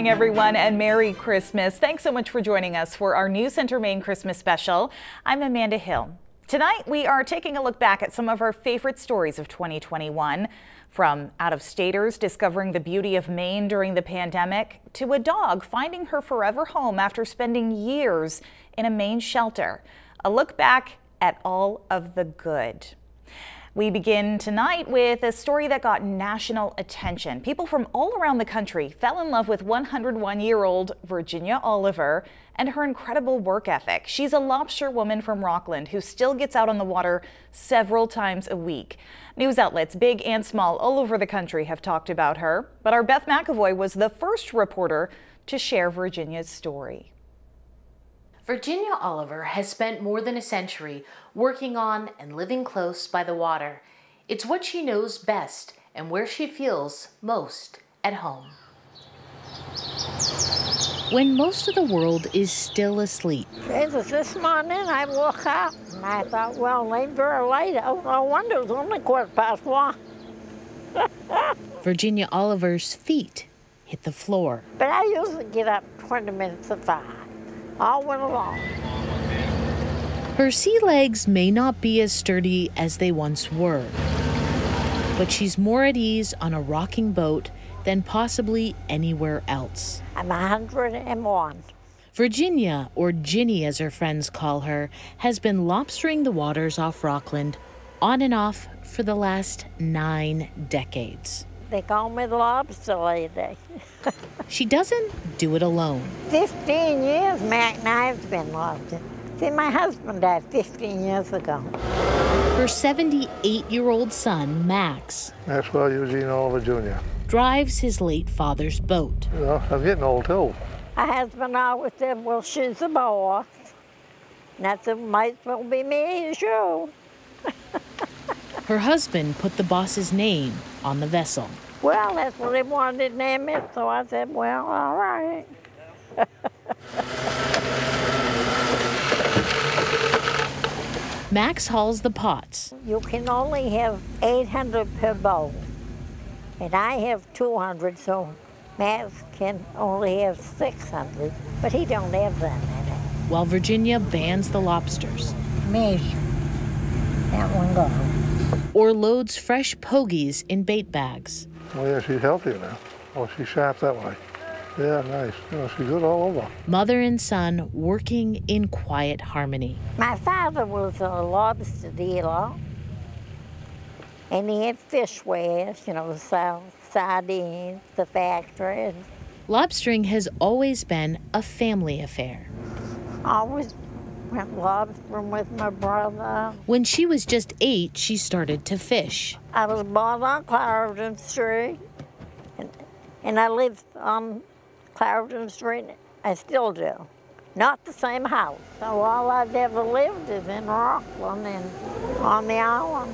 everyone, and Merry Christmas. Thanks so much for joining us for our News Center Maine Christmas special. I'm Amanda Hill. Tonight, we are taking a look back at some of our favorite stories of 2021, from out-of-staters discovering the beauty of Maine during the pandemic to a dog finding her forever home after spending years in a Maine shelter. A look back at all of the good. We begin tonight with a story that got national attention. People from all around the country fell in love with 101-year-old Virginia Oliver and her incredible work ethic. She's a lobster woman from Rockland who still gets out on the water several times a week. News outlets, big and small, all over the country have talked about her, but our Beth McAvoy was the first reporter to share Virginia's story. Virginia Oliver has spent more than a century working on and living close by the water. It's what she knows best and where she feels most at home. When most of the world is still asleep. This morning I woke up and I thought, well, it ain't very late. Oh, no wonder it was only 1:15. Virginia Oliver's feet hit the floor. But I usually get up 20 minutes to 5. All went along. Her sea legs may not be as sturdy as they once were, but she's more at ease on a rocking boat than possibly anywhere else. I'm 101. Virginia, or Ginny as her friends call her, has been lobstering the waters off Rockland on and off for the last 9 decades. They call me the lobster lady. She doesn't do it alone. 15 years Mac and I have been lobstering. See, my husband died 15 years ago. Her 78-year-old son, Max, Maxwell Eugene Oliver Jr. drives his late father's boat. You know, I'm getting old too. My husband always said, well, she's a boss. And I said, might as well be me as you. Her husband put the boss's name on the vessel. Well, that's what he wanted to name it, so I said, well, all right. Max hauls the pots. You can only have 800 per bowl, and I have 200, so Max can only have 600, but he don't have that many. While Virginia bans the lobsters. Measure. That one goes. Or loads fresh pogies in bait bags. Oh yeah, she's healthy now. Oh, she's sharp that way. Yeah, nice. Oh, she's good all over. Mother and son working in quiet harmony. My father was a lobster dealer, and he had fish wares, you know, sardines, the factories. Lobstering has always been a family affair. Always went lobstering with my brother. When she was just 8, she started to fish. I was born on Clarendon Street, and I lived on Clarendon Street. I still do. Not the same house. So all I've ever lived is in Rockland and on the island.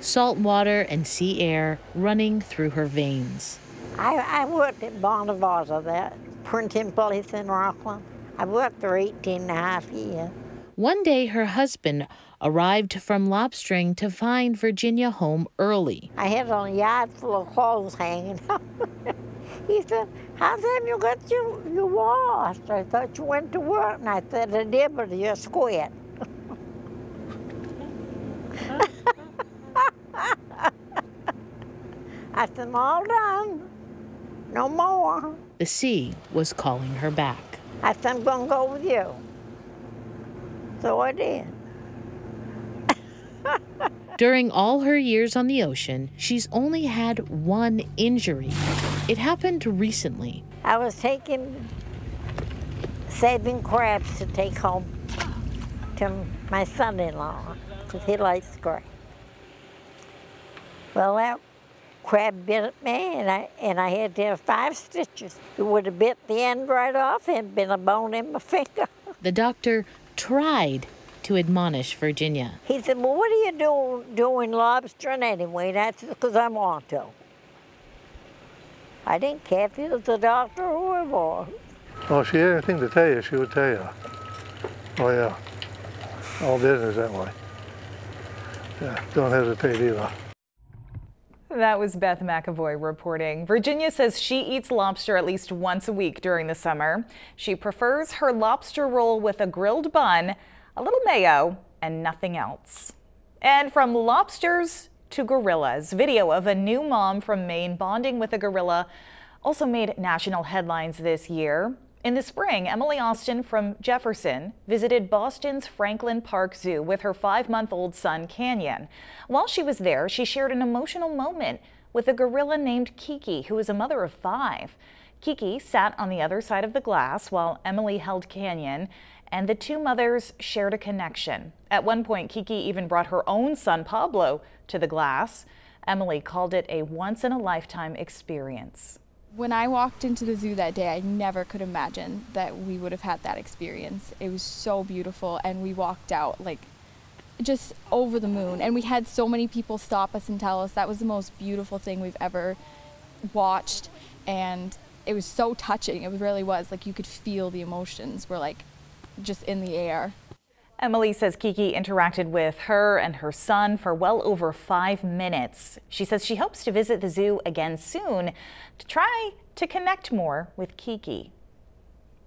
Salt water and sea air running through her veins. I worked at Bonavata, that printing place in Rockland. I worked for 18 and a half years. One day, her husband arrived from lobstering to find Virginia home early. I had a yard full of clothes hanging up. He said, how come you got you washed? I thought you went to work. And I said, I did, but I just quit. I said, I'm all done. No more. The sea was calling her back. I said, I'm going to go with you. So I did. During all her years on the ocean, she's only had one injury. It happened recently. I was saving crabs to take home to my son-in-law, because he likes crab. Well, that crab bit at me, and I had to have 5 stitches. It would have bit the end right off and been a bone in my finger. The doctor tried to admonish Virginia. He said, well, what are you doing lobstering anyway? That's because I want to. I didn't care if he was a doctor or a boy. Well, if she had anything to tell you, she would tell you. Oh yeah, all business that way. Yeah, don't hesitate either. That was Beth McAvoy reporting. Virginia says she eats lobster at least once a week during the summer. She prefers her lobster roll with a grilled bun, a little mayo, and nothing else. And from lobsters to gorillas, video of a new mom from Maine bonding with a gorilla also made national headlines this year. In the spring, Emily Austin from Jefferson visited Boston's Franklin Park Zoo with her 5-month-old son, Canyon. While she was there, she shared an emotional moment with a gorilla named Kiki, who is a mother of 5. Kiki sat on the other side of the glass while Emily held Canyon, and the two mothers shared a connection. At one point, Kiki even brought her own son, Pablo, to the glass. Emily called it a once-in-a-lifetime experience. When I walked into the zoo that day, I never could imagine that we would have had that experience. It was so beautiful, and we walked out like just over the moon. And we had so many people stop us and tell us that was the most beautiful thing we've ever watched. And it was so touching. It really was. Like, you could feel the emotions were like just in the air. Emily says Kiki interacted with her and her son for well over 5 minutes. She says she hopes to visit the zoo again soon to try to connect more with Kiki.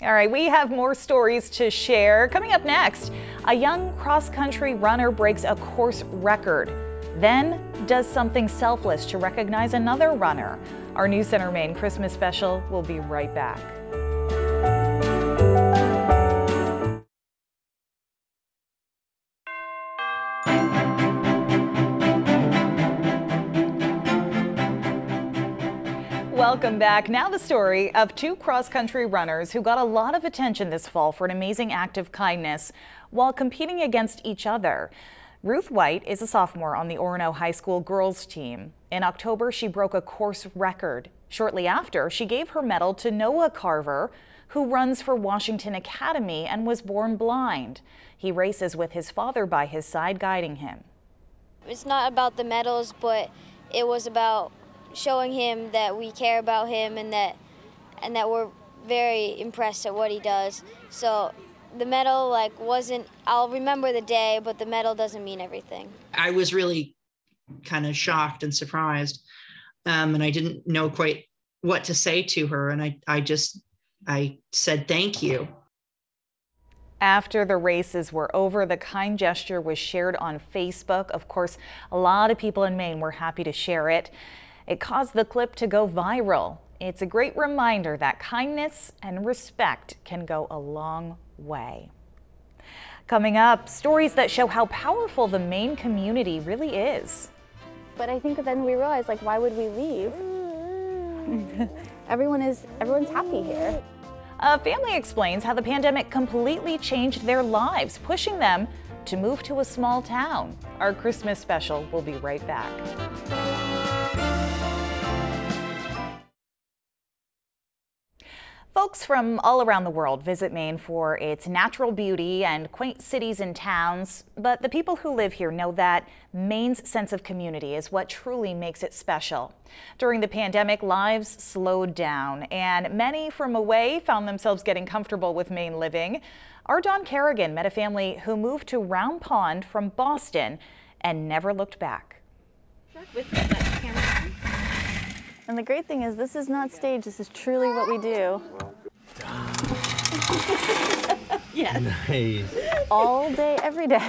All right, we have more stories to share. Coming up next, a young cross-country runner breaks a course record, then does something selfless to recognize another runner. Our News Center Maine Christmas special will be right back. Welcome back. Now the story of 2 cross-country runners who got a lot of attention this fall for an amazing act of kindness while competing against each other. Ruth White is a sophomore on the Orono High School girls team. In October, she broke a course record. Shortly after, she gave her medal to Noah Carver, who runs for Washington Academy and was born blind. He races with his father by his side, guiding him. It's not about the medals, but it was about showing him that we care about him and that we're very impressed at what he does. So the medal wasn't, I'll remember the day, but the medal doesn't mean everything. I was really kind of shocked and surprised, and I didn't know quite what to say to her, and I said thank you. After the races were over, the kind gesture was shared on Facebook. Of course, a lot of people in Maine were happy to share it. It caused the clip to go viral. It's a great reminder that kindness and respect can go a long way. Coming up, stories that show how powerful the Maine community really is. But I think then we realized, why would we leave? Everyone's happy here. A family explains how the pandemic completely changed their lives, pushing them to move to a small town. Our Christmas special will be right back. Folks from all around the world visit Maine for its natural beauty and quaint cities and towns, but the people who live here know that Maine's sense of community is what truly makes it special. During the pandemic, lives slowed down, and many from away found themselves getting comfortable with Maine living. Our Dawn Kerrigan met a family who moved to Round Pond from Boston and never looked back. And the great thing is, this is not staged. This is truly what we do. Yeah. Nice. All day, every day.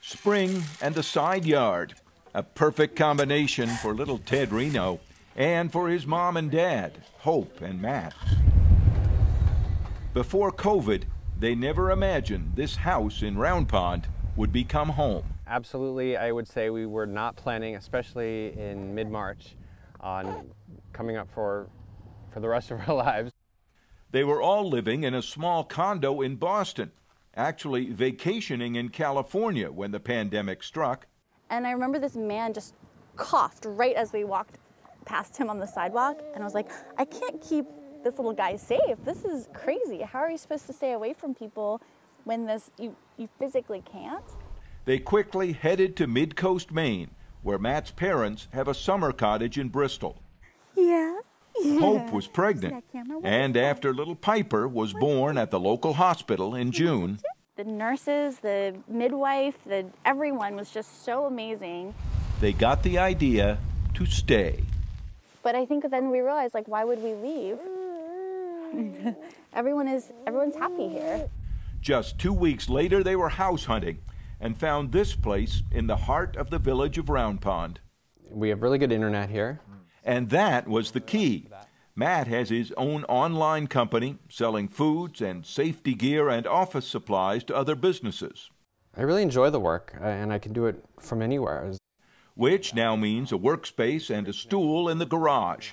Spring and a side yard. A perfect combination for little Ted Reno and for his mom and dad, Hope and Matt. Before COVID, they never imagined this house in Round Pond would become home. Absolutely, I would say we were not planning, especially in mid-March, on coming up for the rest of our lives. They were all living in a small condo in Boston, actually vacationing in California when the pandemic struck. And I remember this man just coughed right as we walked past him on the sidewalk. And I was like, I can't keep this little guy safe. This is crazy. How are you supposed to stay away from people when you physically can't? They quickly headed to Mid-Coast, Maine, where Matt's parents have a summer cottage in Bristol. Yeah. Hope was pregnant, and after little Piper was born at the local hospital in June. The nurses, the midwife, everyone was just so amazing. They got the idea to stay. But I think then we realized, like, why would we leave? Everyone's happy here. Just 2 weeks later, they were house hunting and found this place in the heart of the village of Round Pond. We have really good internet here. And that was the key. Matt has his own online company selling foods and safety gear and office supplies to other businesses. I really enjoy the work, and I can do it from anywhere. Which now means a workspace and a stool in the garage.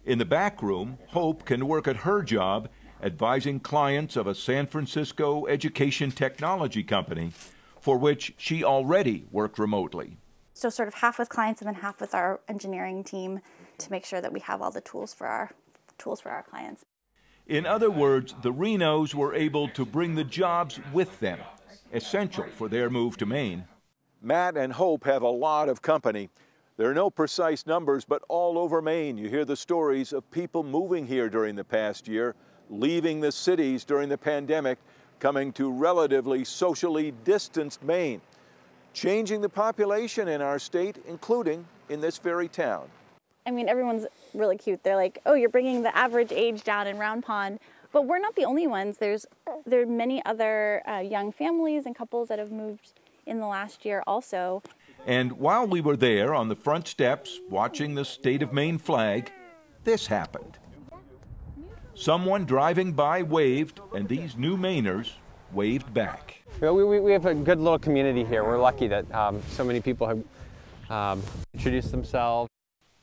In the back room, Hope can work at her job advising clients of a San Francisco education technology company for which she already worked remotely. So sort of half with clients and then half with our engineering team to make sure that we have all the tools for our clients. In other words, the Renos were able to bring the jobs with them, essential for their move to Maine. Matt and Hope have a lot of company. There are no precise numbers, but all over Maine you hear the stories of people moving here during the past year, leaving the cities during the pandemic, coming to relatively socially distanced Maine, changing the population in our state, including in this very town. I mean, everyone's really cute. They're like, oh, you're bringing the average age down in Round Pond. But we're not the only ones. There are many other young families and couples that have moved in the last year also. And while we were there on the front steps watching the state of Maine flag, this happened. Someone driving by waved, and these new Mainers waved back. We have a good little community here. We're lucky that so many people have introduced themselves.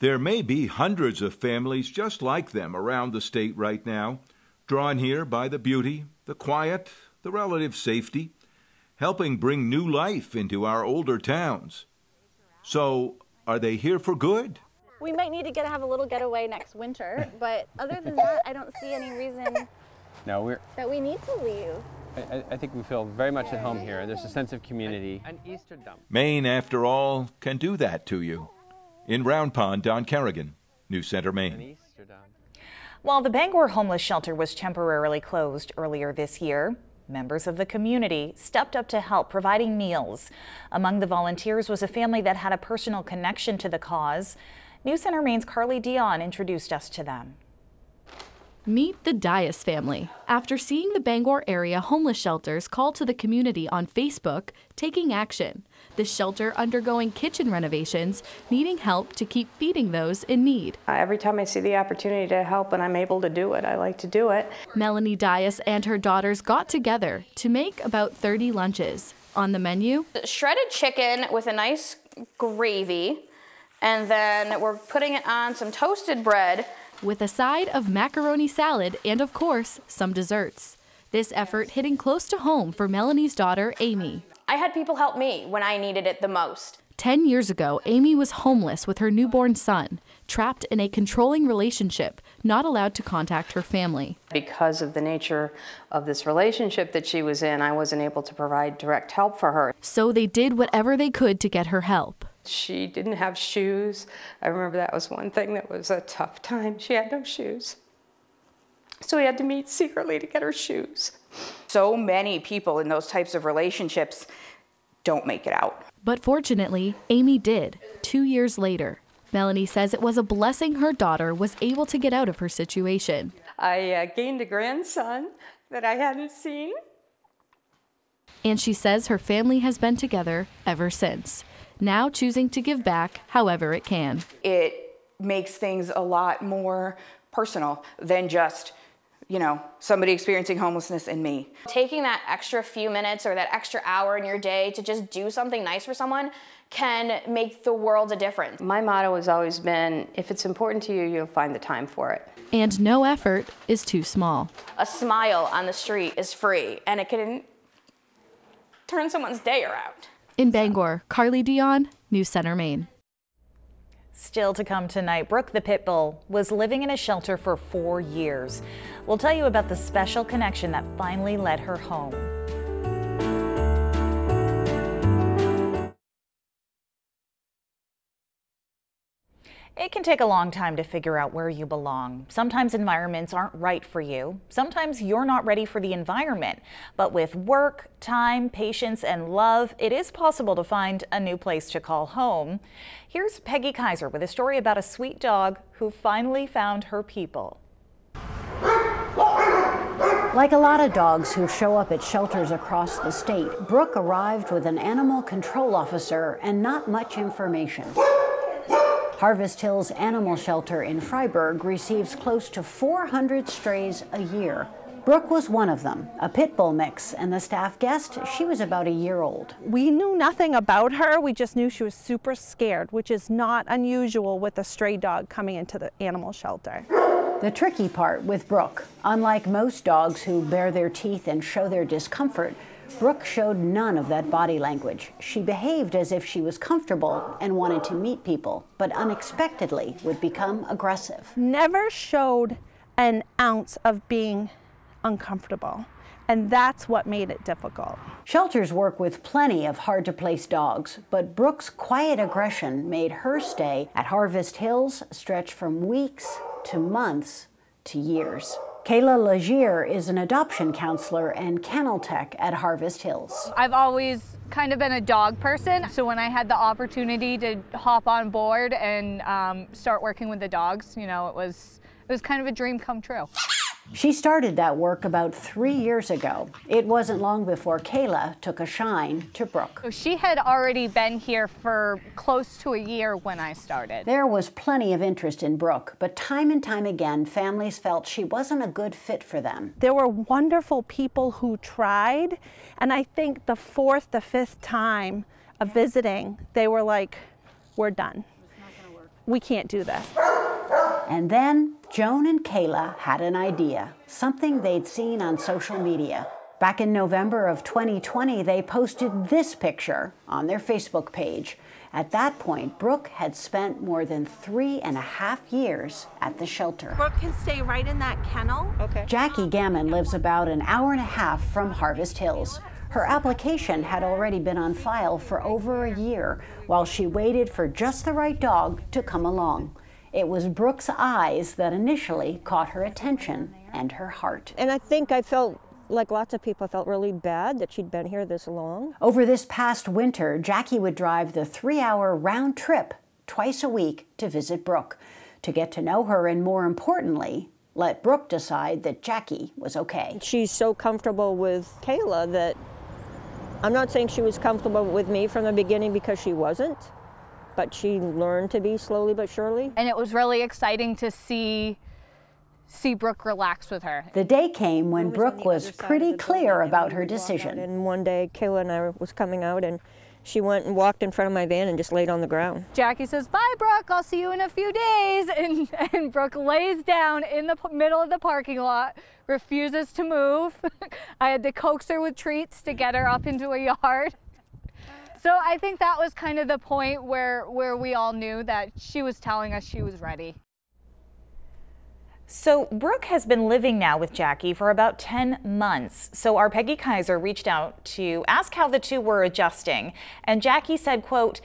There may be hundreds of families just like them around the state right now, drawn here by the beauty, the quiet, the relative safety, helping bring new life into our older towns. So, are they here for good? We might need to have a little getaway next winter, but other than that, I don't see any reason that we need to leave. I think we feel very much at home here. There's a sense of community. An Easter dump. Maine, after all, can do that to you. In Round Pond, Don Kerrigan, News Center, Maine. While the Bangor homeless shelter was temporarily closed earlier this year, members of the community stepped up to help, providing meals. Among the volunteers was a family that had a personal connection to the cause. News Center Maine's Carly Dion introduced us to them. Meet the Dias family. After seeing the Bangor area homeless shelters call to the community on Facebook, taking action. The shelter undergoing kitchen renovations, needing help to keep feeding those in need. Every time I see the opportunity to help and I'm able to do it, I like to do it. Melanie Dias and her daughters got together to make about 30 lunches. On the menu, shredded chicken with a nice gravy, and then we're putting it on some toasted bread with a side of macaroni salad and, of course, some desserts. This effort hitting close to home for Melanie's daughter, Amy. I had people help me when I needed it the most. 10 years ago, Amy was homeless with her newborn son, trapped in a controlling relationship, not allowed to contact her family. Because of the nature of this relationship that she was in, I wasn't able to provide direct help for her. So they did whatever they could to get her help. She didn't have shoes. I remember that was one thing that was a tough time. She had no shoes. So we had to meet secretly to get her shoes. So many people in those types of relationships don't make it out. But fortunately, Amy did, 2 years later. Melanie says it was a blessing her daughter was able to get out of her situation. I gained a grandson that I hadn't seen. And she says her family has been together ever since, now choosing to give back however it can. It makes things a lot more personal than just, somebody experiencing homelessness and me. Taking that extra few minutes or that extra hour in your day to just do something nice for someone can make the world a difference. My motto has always been, if it's important to you, you'll find the time for it. And no effort is too small. A smile on the street is free, and it can turn someone's day around. In Bangor, Carly Dion, News Center, Maine. Still to come tonight, Brooke the Pit Bull was living in a shelter for 4 years. We'll tell you about the special connection that finally led her home. It can take a long time to figure out where you belong. Sometimes environments aren't right for you. Sometimes you're not ready for the environment. But with work, time, patience, and love, it is possible to find a new place to call home. Here's Peggy Kaiser with a story about a sweet dog who finally found her people. Like a lot of dogs who show up at shelters across the state, Brooke arrived with an animal control officer and not much information. Harvest Hills Animal Shelter in Freiburg receives close to 400 strays a year. Brooke was one of them, a pit bull mix, and the staff guessed she was about a year old. We knew nothing about her, we just knew she was super scared, which is not unusual with a stray dog coming into the animal shelter. The tricky part with Brooke, unlike most dogs who bare their teeth and show their discomfort, Brooke showed none of that body language. She behaved as if she was comfortable and wanted to meet people, but unexpectedly would become aggressive. Never showed an ounce of being uncomfortable, and that's what made it difficult. Shelters work with plenty of hard-to-place dogs, but Brooke's quiet aggression made her stay at Harvest Hills stretch from weeks to months to years. Kayla Lagier is an adoption counselor and kennel tech at Harvest Hills. I've always kind of been a dog person, so when I had the opportunity to hop on board and start working with the dogs, you know, it was kind of a dream come true. She started that work about 3 years ago. It wasn't long before Kayla took a shine to Brooke. So she had already been here for close to a year when I started. There was plenty of interest in Brooke, but time and time again, families felt she wasn't a good fit for them. There were wonderful people who tried, and I think the fourth, the fifth time of visiting, they were like, we're done. We can't do this. And then Joan and Kayla had an idea, something they'd seen on social media. Back in November of 2020, they posted this picture on their Facebook page. At that point, Brooke had spent more than 3.5 years at the shelter. Brooke can stay right in that kennel. Okay. Jackie Gammon lives about an hour and a half from Harvest Hills. Her application had already been on file for over a year while she waited for just the right dog to come along. It was Brooke's eyes that initially caught her attention and her heart. And I think I felt, like lots of people, I felt really bad that she'd been here this long. Over this past winter, Jackie would drive the 3-hour round trip twice a week to visit Brooke, to get to know her and, more importantly, let Brooke decide that Jackie was okay. She's so comfortable with Kayla that I'm not saying she was comfortable with me from the beginning, because she wasn't. But she learned to be slowly but surely. And it was really exciting to see Brooke relax with her. The day came when Brooke was pretty clear about her decision. And one day Kayla and I was coming out, and she went and walked in front of my van and just laid on the ground. Jackie says, "Bye, Brooke, I'll see you in a few days." And Brooke lays down in the middle of the parking lot, refuses to move. I had to coax her with treats to get her up into a yard. So I think that was kind of the point where we all knew that she was telling us she was ready. So Brooke has been living now with Jackie for about 10 months. So our Peggy Kaiser reached out to ask how the two were adjusting. And Jackie said, quote,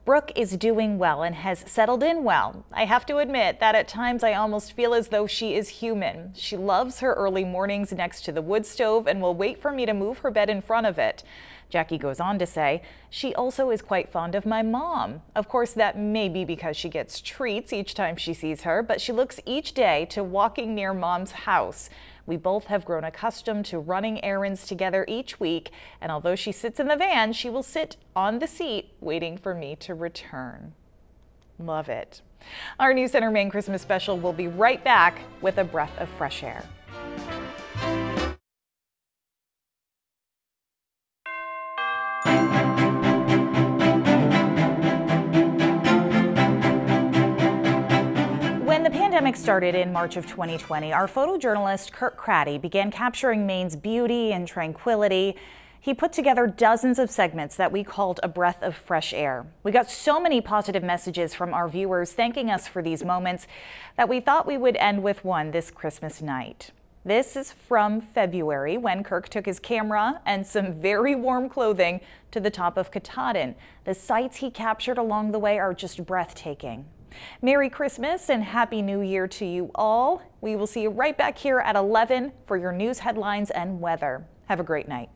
"Brooke is doing well and has settled in well. I have to admit that at times I almost feel as though she is human. She loves her early mornings next to the wood stove and will wait for me to move her bed in front of it." Jackie goes on to say, "She also is quite fond of my mom. Of course, that may be because she gets treats each time she sees her, but she looks each day to walking near mom's house. We both have grown accustomed to running errands together each week, and although she sits in the van, she will sit on the seat waiting for me to return." Love it. Our News Center Maine Christmas special will be right back with a breath of fresh air. When the pandemic started in March of 2020, our photojournalist Kirk Craddy began capturing Maine's beauty and tranquility. He put together dozens of segments that we called a breath of fresh air. We got so many positive messages from our viewers thanking us for these moments that we thought we would end with one this Christmas night. This is from February, when Kirk took his camera and some very warm clothing to the top of Katahdin. The sights he captured along the way are just breathtaking. Merry Christmas and Happy New Year to you all. We will see you right back here at 11 for your news headlines and weather. Have a great night.